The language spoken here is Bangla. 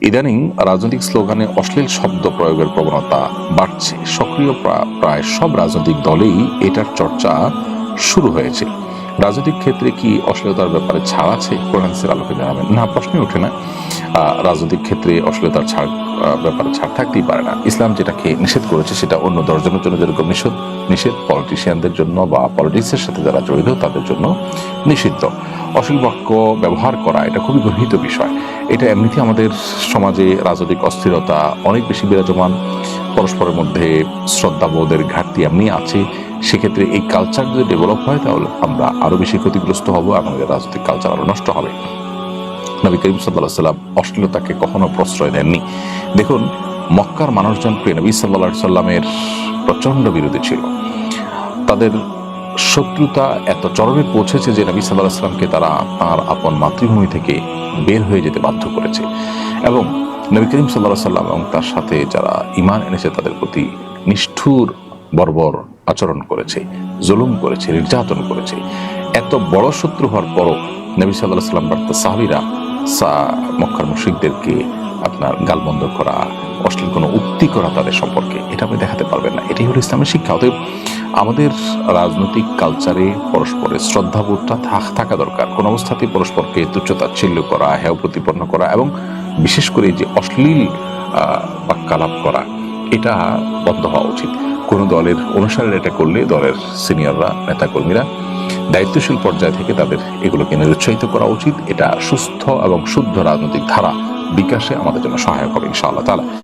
ইদানিং রাজনৈতিক স্লোগানে অশ্লীল শব্দ প্রয়োগের প্রবণতা বাড়ছে। সক্রিয় প্রায় সব রাজনৈতিক দলেই এটার চর্চা শুরু হয়েছে। রাজনৈতিক ক্ষেত্রে কি অশ্লীলতার ব্যাপারে ছাড় আছে? কোরআন হাদিসের আলোকে জানাবেন। না, প্রশ্নই ওঠে না। রাজনৈতিক ক্ষেত্রে অশ্লীলতার ব্যাপারে ছাড় থাকতেই পারে না। ইসলাম যেটাকে নিষেধ করেছে সেটা অন্য 10 জনের জন্য যেরকম নিষেধ, পলিটিশিয়ানদের জন্য বা পলিটিক্সের সাথে যারা জড়িত তাদের জন্য নিষিদ্ধ। অশ্লীল বাক্য ব্যবহার করা এটা খুবই গর্হিত বিষয়। এটা এমনিতে আমাদের সমাজে রাজনৈতিক অস্থিরতা অনেক বেশি বিরাজমান, পরস্পরের মধ্যে শ্রদ্ধাবোধের ঘাটতি এমনি আছে। সেক্ষেত্রে এই কালচার যদি ডেভেলপ হয় তাহলে আমরা আরো বেশি ক্ষতিগ্রস্ত হব, আমাদের রাজনৈতিক কালচার আরো নষ্ট হবে। নবী করিম সাল্লাল্লাহু আলাইহি সাল্লাম অশ্লীলতাকে কখনো প্রশ্রয় দেননি। দেখুন, মক্কার মানুষজন প্রিয় নবী সাল্লাল্লাহু আলাইহি সাল্লামের প্রচন্ড বিরোধী ছিল। তাদের শত্রুতা এত চরমে পৌঁছেছে যে নবী সাল্লাল্লাহু আলাইহি সাল্লামকে তারা তার আপন মাতৃভূমি থেকে বের হয়ে যেতে বাধ্য করেছে। এবং নবী করিম সাল্লাল্লাহু আলাইহি সাল্লাম এবং তার সাথে যারা ঈমান এনেছে তাদের প্রতি নিষ্ঠুর বর্বর আচরণ করেছে, জুলুম করেছে, নির্যাতন করেছে। এত বড় শত্রু হওয়ার পরও নবী সাল্লাল্লাহু আলাইহি সাল্লাম বার্তা সাহাবীরা মক্কার মুশরিকদেরকে আপনার গালমন্দ করা, অশ্লীল কোনো উক্তি করা তাদের সম্পর্কে, এটা আপনি দেখাতে পারবেন না। এটাই হলো ইসলামের শিক্ষা। অতএব আমাদের রাজনৈতিক কালচারে পরস্পরের শ্রদ্ধাবোধটা থাকা দরকার। কোন অবস্থাতেই পরস্পরকে তুচ্ছতাচ্ছিল্য করা, হেয় প্রতিপন্ন করা এবং বিশেষ করে যে অশ্লীল বাক্যালাপ করা, এটা বন্ধ হওয়া উচিত। কোনো দলের অনুসারীরা এটা করলে দলের সিনিয়ররা, নেতাকর্মীরা দায়িত্বশীল পর্যায় থেকে তাদের এগুলোকে নিরুৎসাহিত করা উচিত। এটা সুস্থ এবং শুদ্ধ রাজনৈতিক ধারা বিকাশে আমাদের জন্য সহায়ক হবে ইনশাআল্লাহ তাআলা।